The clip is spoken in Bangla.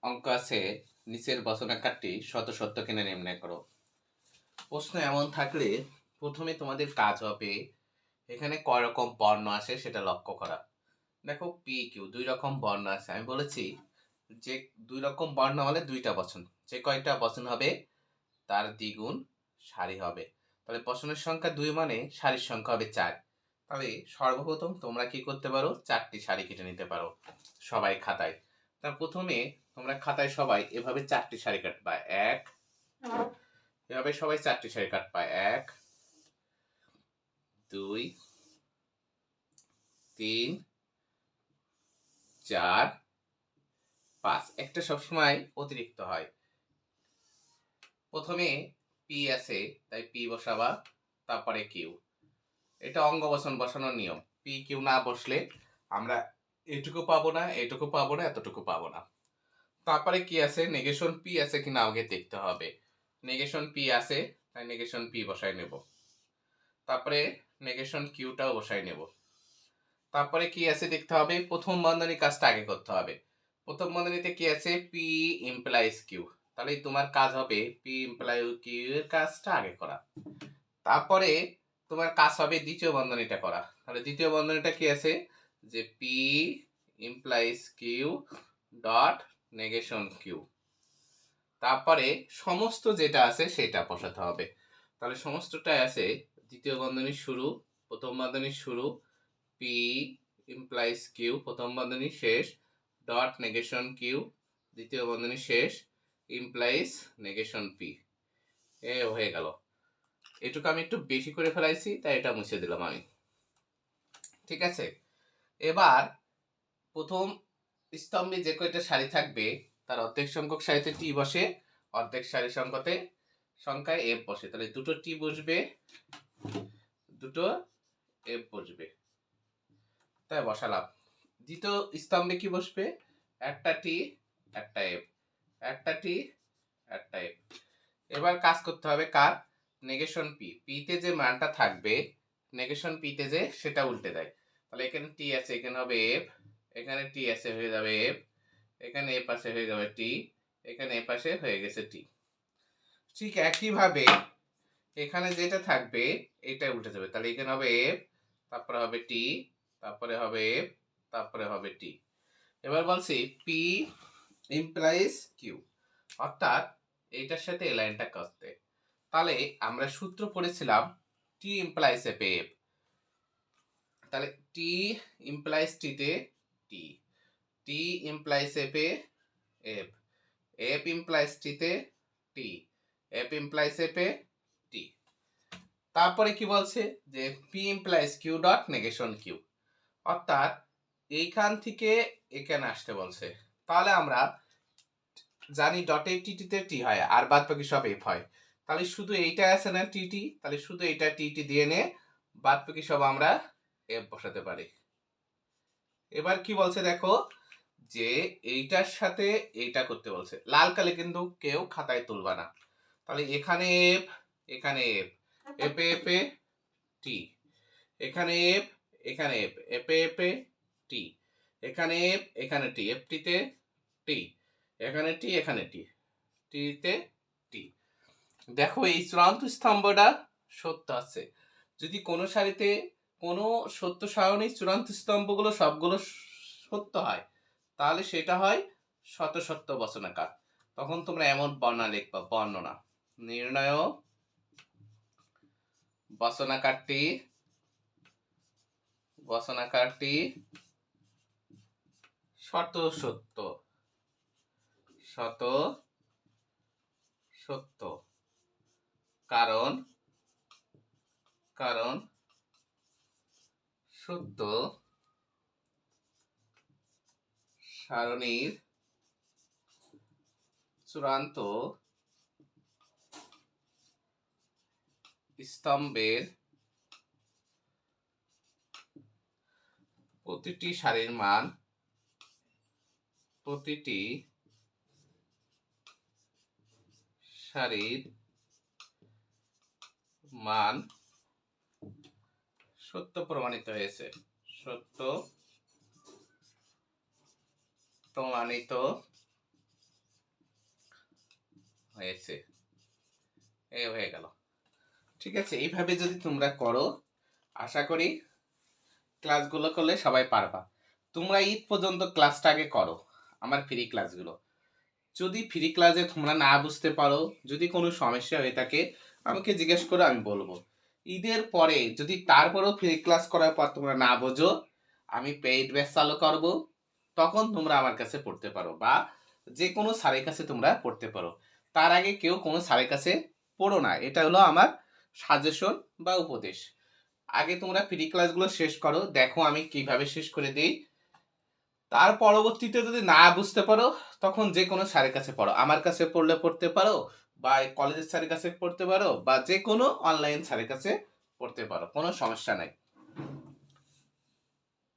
অঙ্ক আছে, নিচের বচনাকারটি শত সত্য কিনা নির্ণয় করো। প্রশ্ন এমন থাকলে প্রথমে তোমাদের কাজ হবে এখানে কয় রকম বর্ণ আসে সেটা লক্ষ্য করা। দেখো পি কিউ দুই রকম বর্ণ আছে, আমি বলেছি যে দুই রকম বর্ণ হলে দুইটা বচন, যে কয়টা বচন হবে তার দ্বিগুণ সারি হবে। তাহলে বচনের সংখ্যা 2 মানে সারির সংখ্যা হবে 4। তাহলে সর্বপ্রথম তোমরা কি করতে পারো, 4টি সারি কেটে নিতে পারো সবাই খাতায়। তার প্রথমে তোমরা খাতায় সবাই এভাবে 4টি সারি কাটবা। এভাবে সবাই 4টি সারি কাটবা। 1 2 3 4 5। একটা সবসময় অতিরিক্ত হয়। প্রথমে পি আছে তাই পি বসাবা, তারপরে কিউ। এটা অঙ্গবচন বসানোর নিয়ম। পি কিউ না বসলে আমরা এটুকু পাবো না, এটুকু পাবো না, এতটুকু পাবো না। তারপরে কি আছে, নেগেশন পি আছে কিনা আগে দেখতে হবে। নেগেশন পি আছে তাই নেগেশন পি বসাই নেব। তারপরে নেগেশন কিউটাও বসাই নেব। তারপরে কি আছে দেখতে হবে, প্রথম বন্ধনীর কাজটা আগে করতে হবে। প্রথম বন্ধনীতে কি আছে, পি ইমপ্লাইজ কিউ। তাহলে তোমার কাজ হবে পি ইমপ্লাই কিউ এর কাজটা আগে করা। তারপরে তোমার কাজ হবে দ্বিতীয় বন্ধনীটা করা। তাহলে দ্বিতীয় বন্ধনীটা কি আছে, যে P implies Q dot negation Q. তারপরে সমস্ত যেটা আছে সেটা বসাতে হবে। তাহলে সমস্তটাই আছে দ্বিতীয় বন্ধনীর শুরু, প্রথম বন্ধনীর শুরু, পি ইমপ্লাইজ কিউ প্রথম বন্ধনী শেষ, ডট নেগেশন কিউ দ্বিতীয় বন্ধনী শেষ, ইমপ্লাইজ নেগেশন পি। এ হয়ে গেল। এটুকু আমি একটু বেশি করে ফেলাইছি তাই এটা মুছে দিলাম আমি। ঠিক আছে, এবার প্রথম স্তম্ভে যে কয়টা সারি থাকবে তার অর্ধেক সংখ্যক সারিতে টি বসে, অর্ধেক সারি সংখ্যায় এফ বসে। তাহলে দুটো টি বসবে, দুটো এফ বসবে, তাই বসালাম। দ্বিতীয় স্তম্ভে কি বসবে, একটা টি একটা এফ, একটা টি একটা এফ। এবার কাজ করতে হবে কার, নেগেশন পি। পিতে যে মানটা থাকবে নেগেশন পিতে যে সেটা উল্টে দেয়। তাহলে এখানে টি আছে এখানে হবে এফ, এখানে টি আছে হয়ে যাবে এফ, এখানে এ পাশে হয়ে যাবে টি, এখানে এ পাশে হয়ে গেছে টি। ঠিক একইভাবে এখানে যেটা থাকবে এটা উল্টে যাবে। তাহলে এখানে হবে এফ, তারপরে হবে টি, তারপরে হবে এফ, তারপরে হবে টি। এবার বলছি পি ইমপ্লাইজ কিউ, অর্থাৎ এইটার সাথে এই লাইনটা করতে। তাহলে আমরা সূত্র পড়েছিলাম টি ইমপ্লাইজ এফ এফ। তাহলে টি ইমপ্লাইজ টিতে T, T implies F F, F implies টিতে T, F implies F T. তারপরে কি বলছে, যে P implies Q dot negation Q, অর্থাৎ এইখান থেকে এখানে আসতে বলছে। তাহলে আমরা জানি ডটে টিটিতে টি হয় আর বাদ বাকি সব এফ হয়। তাহলে শুধু এইটা আছে না টিটি, তাহলে শুধু এইটা টিটি দিয়ে নে, বাদ বাকি সব আমরা এফ বসাতে পারি। এবার কি বলছে দেখো, যে এইটার সাথে এইটা করতে বলছে। লাল কালি কিন্তু কেউ খাতায় তুলবা না। তাহলে এখানে এফ, এখানে এফ, এপে এপে টি, এখানে এফ, এখানে এফ, এপে এপে টি, এখানে এফ, এখানে টি, এফ টিতে টি, এখানে টি, এখানে টি, টিতে টি। দেখো এই চূড়ান্ত স্তম্ভটা সত্য আছে। যদি কোনো সারিতে কোনো সত্য সারণী চূড়ান্ত স্তম্ভগুলো সবগুলো সত্য হয় তাহলে সেটা হয় শত সত্য বচনাকার। তখন তোমরা এমন বর্ণনা লিখবা, বর্ণনা নির্ণয় বচনাকারটি, বচনাকারটি শত সত্য, শত সত্য, কারণ কারণ সত্য সারণীর চূড়ান্ত স্তম্ভের প্রতিটি সারির মান, প্রতিটি সারির মান সত্য প্রমাণিত হয়েছে, সত্য প্রমাণিত হয়েছে, এ হয়ে গেল। ঠিক আছে, এইভাবে যদি তোমরা করো আশা করি ক্লাসগুলো করলে সবাই পারবা। তোমরা ঈদ পর্যন্ত ক্লাসটা আগে করো, আমার ফ্রি ক্লাসগুলো। যদি ফ্রি ক্লাসে তোমরা না বুঝতে পারো, যদি কোনো সমস্যা হয়ে থাকে আমাকে জিজ্ঞেস করো, আমি বলবো। ঈদের পরে যদি তারপরেও ফ্রি ক্লাস করার পর তোমরা না বোঝো, আমি পেইড ব্যাচ চালু করব, তখন তোমরা আমার কাছে পড়তে পারো বা যে কোনো স্যারের কাছে তোমরা পড়তে পারো। তার আগে কেউ কোনো স্যারের কাছে পড়ো না, এটা হলো আমার সাজেশন বা উপদেশ। আগে তোমরা ফ্রি ক্লাসগুলো শেষ করো, দেখো আমি কিভাবে শেষ করে দিই। তার পরবর্তীতে যদি না বুঝতে পারো তখন যে কোনো স্যারের কাছে পড়ো, আমার কাছে পড়লে পড়তে পারো বা কলেজের স্যারের কাছে পড়তে পারো বা যে কোনো অনলাইন স্যারের কাছে পড়তে পারো, কোনো সমস্যা নাই।